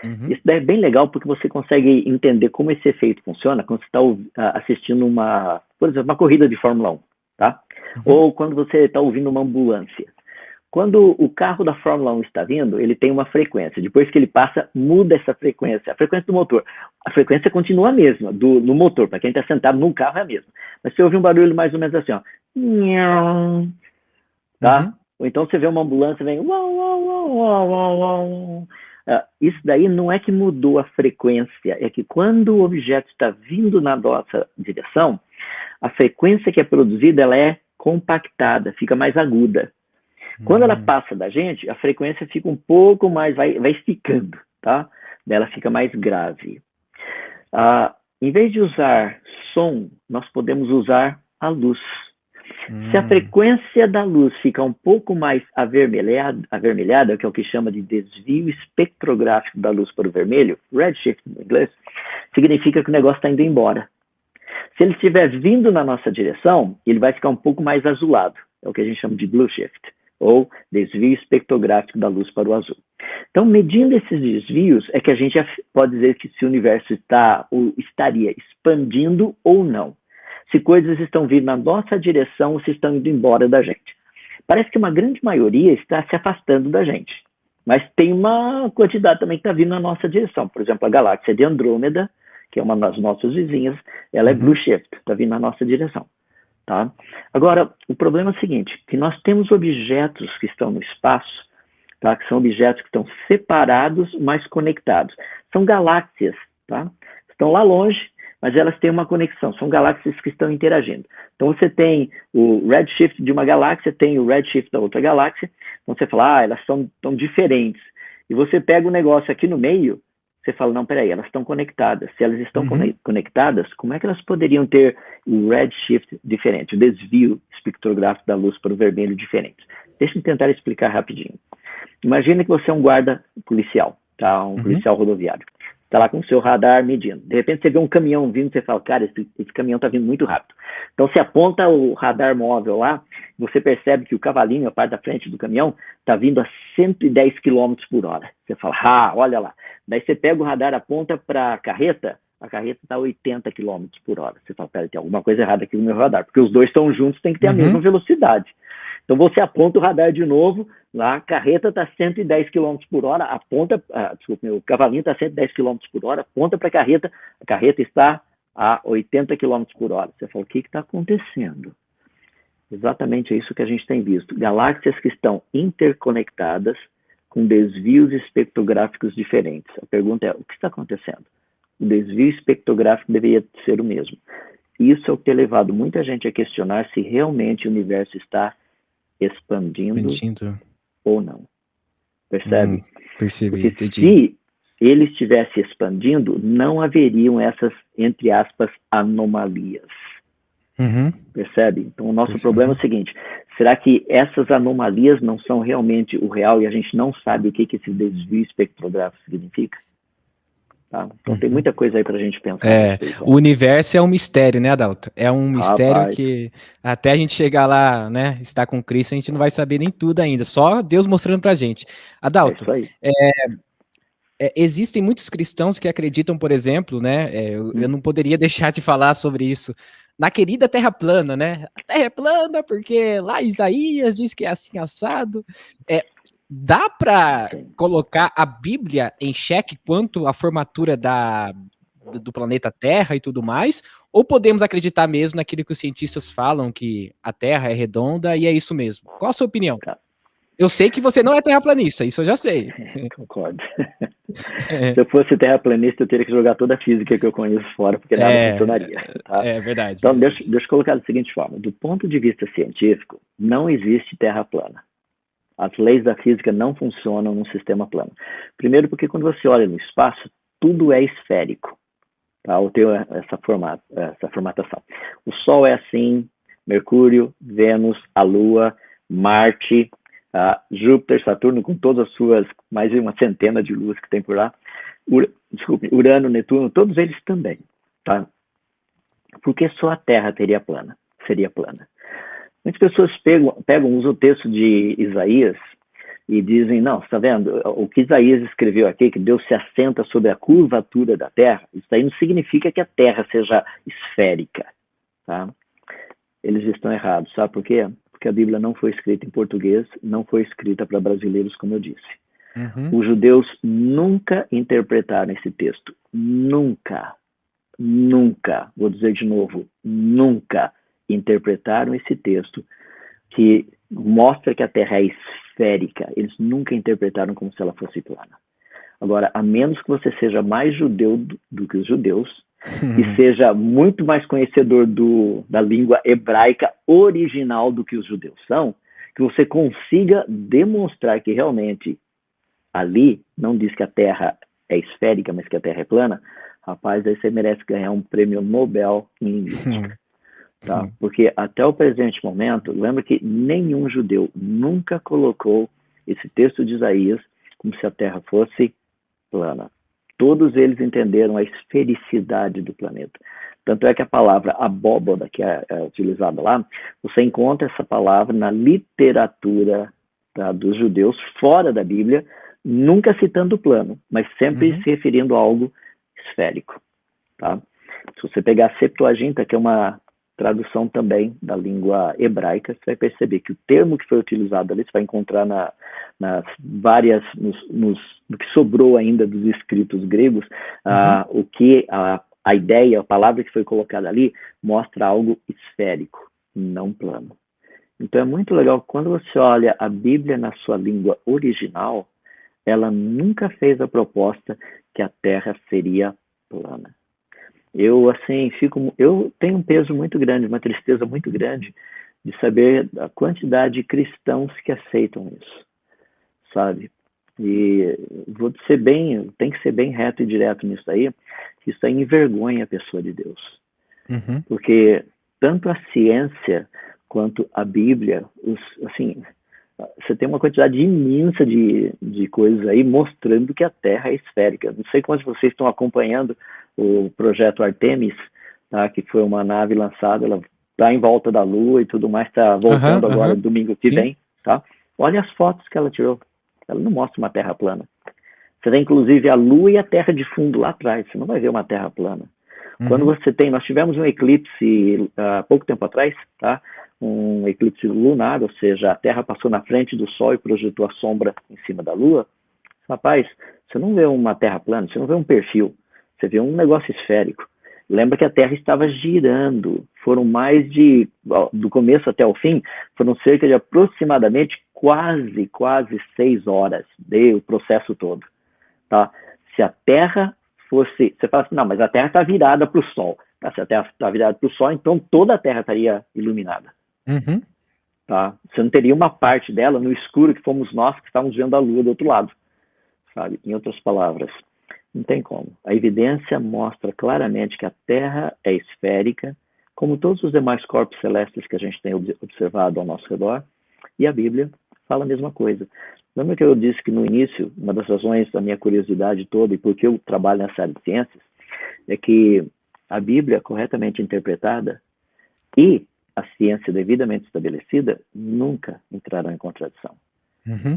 Uhum. Isso daí é bem legal porque você consegue entender como esse efeito funciona quando você está assistindo por exemplo, uma corrida de Fórmula 1, tá? Uhum. Ou quando você está ouvindo uma ambulância. Quando o carro da Fórmula 1 está vindo, ele tem uma frequência. Depois que ele passa, muda essa frequência. A frequência do motor. A frequência continua a mesma, no motor. Para quem está sentado no carro é a mesma. Mas você ouve um barulho mais ou menos assim, ó. Tá? Uhum. Ou então você vê uma ambulância, vem... Isso daí não é que mudou a frequência, é que quando o objeto está vindo na nossa direção, a frequência que é produzida, ela é compactada, fica mais aguda. Quando ela passa da gente, a frequência fica um pouco mais, vai esticando, tá? Ela fica mais grave. Em vez de usar som, nós podemos usar a luz. Se a frequência da luz fica um pouco mais avermelhada, que é o que chama de desvio espectrográfico da luz para o vermelho, redshift no inglês, significa que o negócio está indo embora. Se ele estiver vindo na nossa direção, ele vai ficar um pouco mais azulado, é o que a gente chama de blue shift, ou desvio espectrográfico da luz para o azul. Então, medindo esses desvios, é que a gente pode dizer que se o universo está ou estaria expandindo ou não. Se coisas estão vindo na nossa direção ou se estão indo embora da gente. Parece que uma grande maioria está se afastando da gente, mas tem uma quantidade também que está vindo na nossa direção. Por exemplo, a galáxia de Andrômeda, que é uma das nossas vizinhas, ela é blue shift, está vindo na nossa direção. Tá? Agora, o problema é o seguinte, que nós temos objetos que estão no espaço, tá? Que são objetos que estão separados, mas conectados. São galáxias, tá? Estão lá longe, mas elas têm uma conexão, são galáxias que estão interagindo. Então você tem o redshift de uma galáxia, tem o redshift da outra galáxia, então você fala, elas são tão diferentes. E você pega o negócio aqui no meio, você fala, não, peraí, elas estão conectadas. Se elas estão conectadas, como é que elas poderiam ter o redshift diferente, o desvio espectrográfico da luz para o vermelho diferente? Deixa eu tentar explicar rapidinho. Imagina que você é um guarda policial, tá? Um policial rodoviário. Está lá com o seu radar medindo. De repente você vê um caminhão vindo, você fala, cara, esse caminhão está vindo muito rápido. Então você aponta o radar móvel lá, você percebe que o cavalinho, a parte da frente do caminhão, está vindo a 110 km por hora. Você fala, olha lá. Daí você pega o radar, aponta para a carreta está a 80 km por hora. Você fala, pera, tem alguma coisa errada aqui no meu radar, porque os dois estão juntos, tem que ter a mesma velocidade. Então você aponta o radar de novo, lá a carreta está 110 km por hora, o cavalinho está 110 km por hora, aponta para a carreta está a 80 km por hora. Você fala, o que está acontecendo? Exatamente isso que a gente tem visto. Galáxias que estão interconectadas com desvios espectrográficos diferentes. A pergunta é, o que está acontecendo? O desvio espectrográfico deveria ser o mesmo. Isso é o que tem levado muita gente a questionar se realmente o universo está expandindo ou não. Percebe? Percebi, Porque entendi. se ele estivesse expandindo, não haveriam essas, entre aspas, anomalias. Percebe? Então o nosso problema é o seguinte, será que essas anomalias não são realmente o real e a gente não sabe o que esse desvio espectrográfico significa? Tá? Então tem muita coisa aí pra gente pensar. O universo é um mistério, né, Adalto? É um mistério Rapaz, que até a gente chegar lá, né, estar com Cristo, a gente não vai saber nem tudo ainda, só Deus mostrando pra gente. Adalto, é isso aí. existem muitos cristãos que acreditam, por exemplo, né, eu não poderia deixar de falar sobre isso, na querida Terra plana, né? A Terra é plana porque lá Isaías diz que é assim assado. Dá para colocar a Bíblia em xeque quanto à formatura do planeta Terra e tudo mais? Ou podemos acreditar mesmo naquilo que os cientistas falam, que a Terra é redonda e é isso mesmo? Qual a sua opinião? Tá. Eu sei que você não é terraplanista, isso eu já sei. Concordo. Se eu fosse terraplanista, eu teria que jogar toda a física que eu conheço fora, porque nada funcionaria. Tá? É verdade. Então, deixa eu colocar da seguinte forma. Do ponto de vista científico, não existe terra plana. As leis da física não funcionam num sistema plano. Primeiro porque quando você olha no espaço, tudo é esférico. Tá? Ou tem essa formatação. O Sol é assim, Mercúrio, Vênus, a Lua, Marte, Júpiter, Saturno, com todas as suas, mais de uma centena de luas que tem por lá, Urano, Netuno, todos eles também. Tá? Por que só a Terra seria plana? Muitas pessoas usam o texto de Isaías e dizem, não, você está vendo, o que Isaías escreveu aqui, que Deus se assenta sobre a curvatura da Terra, isso aí não significa que a Terra seja esférica, tá? Eles estão errados, sabe por quê? Porque a Bíblia não foi escrita em português, não foi escrita para brasileiros, como eu disse. Os judeus nunca interpretaram esse texto, nunca, vou dizer de novo, nunca interpretaram esse texto que mostra que a Terra é esférica. Eles nunca interpretaram como se ela fosse plana. Agora, a menos que você seja mais judeu do que os judeus, e seja muito mais conhecedor da língua hebraica original do que os judeus são, que você consiga demonstrar que realmente ali não diz que a Terra é esférica, mas que a Terra é plana, rapaz, aí você merece ganhar um prêmio Nobel em linguística. Tá? Porque até o presente momento, lembra que nenhum judeu nunca colocou esse texto de Isaías como se a Terra fosse plana. Todos eles entenderam a esfericidade do planeta. Tanto é que a palavra abóboda, que é utilizada lá, você encontra essa palavra na literatura, tá, dos judeus, fora da Bíblia, nunca citando o plano, mas sempre se referindo a algo esférico. Tá? Se você pegar a Septuaginta, que é uma tradução também da língua hebraica, você vai perceber que o termo que foi utilizado ali, você vai encontrar nas várias, no que sobrou ainda dos escritos gregos, o que a ideia, a palavra que foi colocada ali, mostra algo esférico, não plano. Então é muito legal, quando você olha a Bíblia na sua língua original, ela nunca fez a proposta que a Terra seria plana. Eu tenho um peso muito grande, uma tristeza muito grande de saber a quantidade de cristãos que aceitam isso, sabe? E tem que ser bem reto e direto nisso aí, que isso aí envergonha a pessoa de Deus. Porque tanto a ciência quanto a Bíblia, você tem uma quantidade imensa de coisas aí mostrando que a Terra é esférica. Não sei quantos de vocês estão acompanhando o projeto Artemis, tá, que foi uma nave lançada, ela está em volta da Lua e tudo mais, está voltando agora domingo que vem. Tá? Olha as fotos que ela tirou. Ela não mostra uma Terra plana. Você tem inclusive a Lua e a Terra de fundo lá atrás. Você não vai ver uma Terra plana. Quando nós tivemos um eclipse há pouco tempo atrás, tá? Um eclipse lunar, ou seja, a Terra passou na frente do Sol e projetou a sombra em cima da Lua. Rapaz, você não vê uma Terra plana, você não vê um perfil, você vê um negócio esférico. Lembra que a Terra estava girando, foram do começo até o fim, foram cerca de aproximadamente quase 6 horas, deu o processo todo. Tá? Se a Terra fosse, você fala assim, não, mas a Terra está virada para o Sol. Tá? Se a Terra está virada para o Sol, então toda a Terra estaria iluminada. Tá? Você não teria uma parte dela no escuro que fomos nós que estávamos vendo a Lua do outro lado. Sabe? Em outras palavras, não tem como. A evidência mostra claramente que a Terra é esférica, como todos os demais corpos celestes que a gente tem observado ao nosso redor, e a Bíblia fala a mesma coisa. Lembra que eu disse que no início, uma das razões da minha curiosidade toda e porque eu trabalho nessa área de ciências, é que a Bíblia, corretamente interpretada, e a ciência devidamente estabelecida, nunca entrarão em contradição.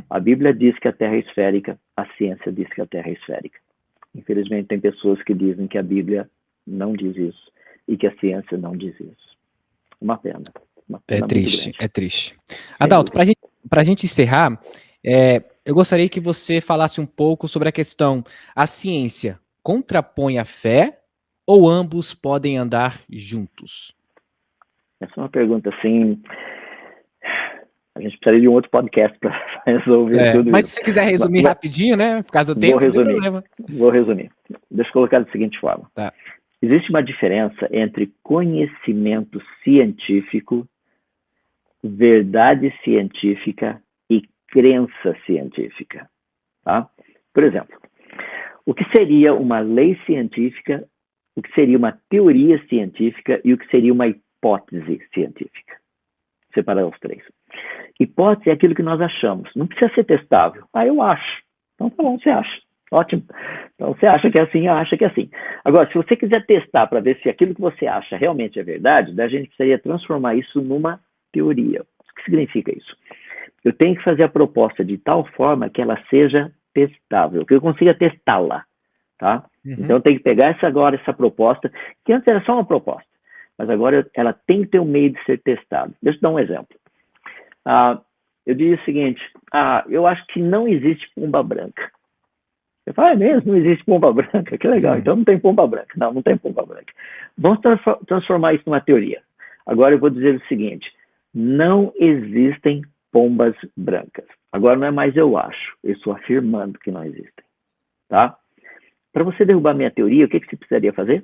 A Bíblia diz que a Terra é esférica, a ciência diz que a Terra é esférica. Infelizmente, tem pessoas que dizem que a Bíblia não diz isso e que a ciência não diz isso. Uma pena. É triste, é triste. Adalto, para a gente encerrar, eu gostaria que você falasse um pouco sobre a questão: a ciência contrapõe a fé ou ambos podem andar juntos? Essa é uma pergunta assim. A gente precisaria de um outro podcast para resolver tudo mas isso. se você quiser resumir rapidinho, né? Por causa do tempo, não tem problema. Vou resumir. Deixa eu colocar da seguinte forma. Tá. Existe uma diferença entre conhecimento científico, verdade científica e crença científica. Tá? Por exemplo, o que seria uma lei científica, o que seria uma teoria científica e o que seria uma hipótese científica? Separar os três. Hipótese é aquilo que nós achamos. Não precisa ser testável. Eu acho. Então tá bom, você acha. Ótimo. Então você acha que é assim, acha que é assim. Agora, se você quiser testar para ver se aquilo que você acha realmente é verdade, daí a gente precisaria transformar isso numa teoria. O que significa isso? eu tenho que fazer a proposta de tal forma que ela seja testável, que eu consiga testá-la, tá? Então eu tenho que pegar essa proposta, que antes era só uma proposta, mas agora ela tem que ter um meio de ser testada. Deixa eu dar um exemplo. Eu diria o seguinte, eu acho que não existe pomba branca. Eu falo, é mesmo? Não existe pomba branca? Que legal, então não tem pomba branca. Não tem pomba branca. Vamos transformar isso numa teoria. Agora eu vou dizer o seguinte, não existem pombas brancas. Agora não é mais eu acho, eu estou afirmando que não existem, tá? Para você derrubar minha teoria, o que você precisaria fazer?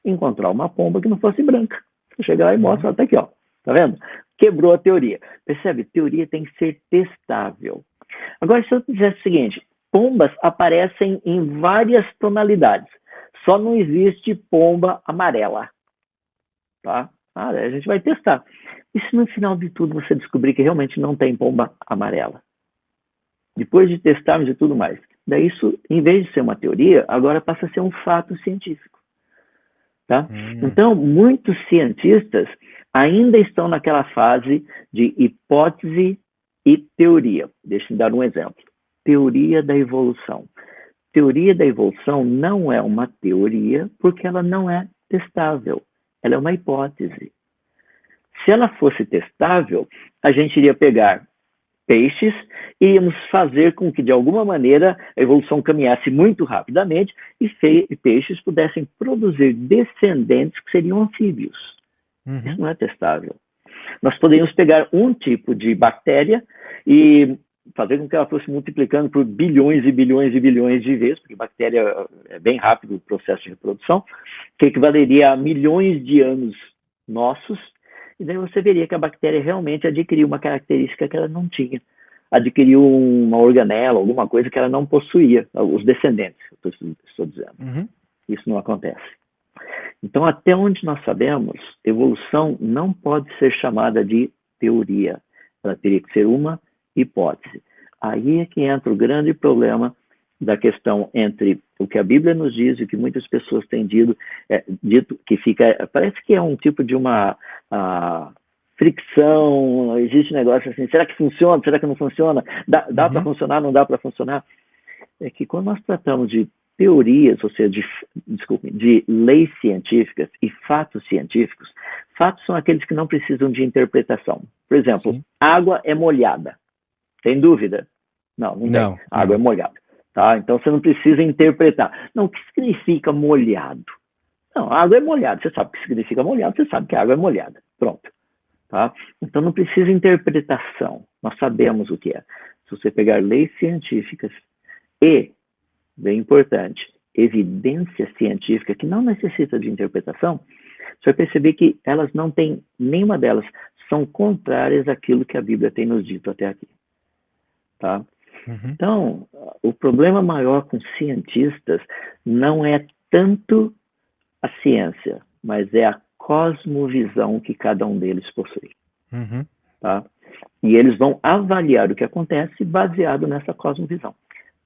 Encontrar uma pomba que não fosse branca. Você chega lá e mostra, até aqui, ó. Tá vendo? Quebrou a teoria. Percebe? Teoria tem que ser testável. Agora, se eu dissesse o seguinte, pombas aparecem em várias tonalidades. Só não existe pomba amarela. Tá? A gente vai testar. E se no final de tudo você descobrir que realmente não tem pomba amarela? Depois de testarmos e tudo mais. Daí isso, em vez de ser uma teoria, agora passa a ser um fato científico. Tá? Então, muitos cientistas ainda estão naquela fase de hipótese e teoria. Deixa eu dar um exemplo. Teoria da evolução. Teoria da evolução não é uma teoria porque ela não é testável. Ela é uma hipótese. Se ela fosse testável, a gente iria pegar peixes e iríamos fazer com que, de alguma maneira, a evolução caminhasse muito rapidamente e peixes pudessem produzir descendentes que seriam anfíbios. Isso não é testável. Nós poderíamos pegar um tipo de bactéria e fazer com que ela fosse multiplicando por bilhões e bilhões e bilhões de vezes, porque bactéria é bem rápido o processo de reprodução, que equivaleria a milhões de anos nossos, e daí você veria que a bactéria realmente adquiriu uma característica que ela não tinha. Adquiriu uma organela, alguma coisa que ela não possuía, os descendentes, estou dizendo. Isso não acontece. Então, até onde nós sabemos, evolução não pode ser chamada de teoria. Ela teria que ser uma hipótese. Aí é que entra o grande problema da questão entre o que a Bíblia nos diz e o que muitas pessoas têm dito, que fica, parece que é um tipo de uma fricção, existe um negócio assim, será que funciona, será que não funciona, dá para funcionar, não dá para funcionar? É que quando nós tratamos de teorias, ou seja, de leis científicas e fatos científicos, fatos são aqueles que não precisam de interpretação. Por exemplo, água é molhada. Tem dúvida? Não tem. A água é molhada. Tá? Então você não precisa interpretar. Não, o que significa molhado? Não, a água é molhada. Você sabe o que significa molhado, você sabe que a água é molhada. Pronto. Tá? Então não precisa interpretação. Nós sabemos o que é. Se você pegar leis científicas e, bem importante, evidência científica que não necessita de interpretação, você vai perceber que elas não têm, nenhuma delas são contrárias àquilo que a Bíblia tem nos dito até aqui. Tá? Então, o problema maior com cientistas não é tanto a ciência, mas é a cosmovisão que cada um deles possui. Tá? E eles vão avaliar o que acontece baseado nessa cosmovisão.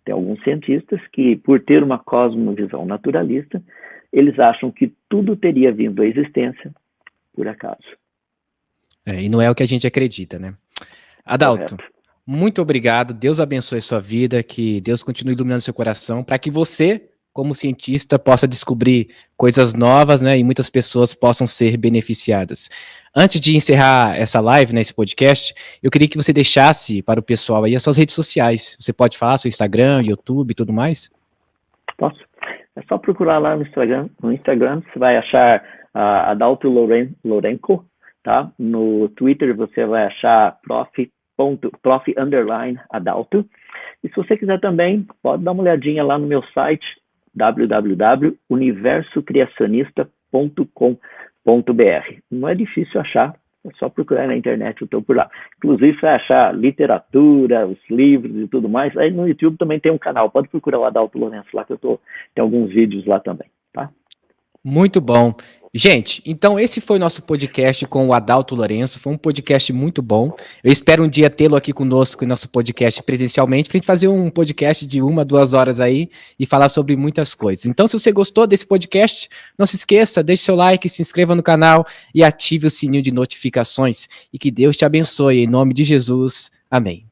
Tem alguns cientistas que, por ter uma cosmovisão naturalista, eles acham que tudo teria vindo à existência por acaso. E não é o que a gente acredita, né? Adalto, muito obrigado. Deus abençoe sua vida, que Deus continue iluminando seu coração, para que você, como cientista, possa descobrir coisas novas, né? E muitas pessoas possam ser beneficiadas. Antes de encerrar essa live, né, esse podcast, eu queria que você deixasse para o pessoal aí as suas redes sociais. Você pode falar seu Instagram, YouTube e tudo mais? Posso. É só procurar lá no Instagram. No Instagram você vai achar Adalto Lourenco, tá? No Twitter você vai achar prof_Adalto. E se você quiser também, pode dar uma olhadinha lá no meu site, www.universocreacionista.com.br. Não é difícil achar, é só procurar na internet, eu estou por lá. Inclusive, você vai achar literatura, os livros e tudo mais. Aí no YouTube também tem um canal, pode procurar o Adalto Lourenço lá, que tem alguns vídeos lá também, tá? Muito bom. Gente, então esse foi o nosso podcast com o Adalto Lourenço, foi um podcast muito bom. Eu espero um dia tê-lo aqui conosco em nosso podcast presencialmente, para a gente fazer um podcast de 1-2 horas aí e falar sobre muitas coisas. Então, se você gostou desse podcast, não se esqueça, deixe seu like, se inscreva no canal e ative o sininho de notificações. E que Deus te abençoe, em nome de Jesus. Amém.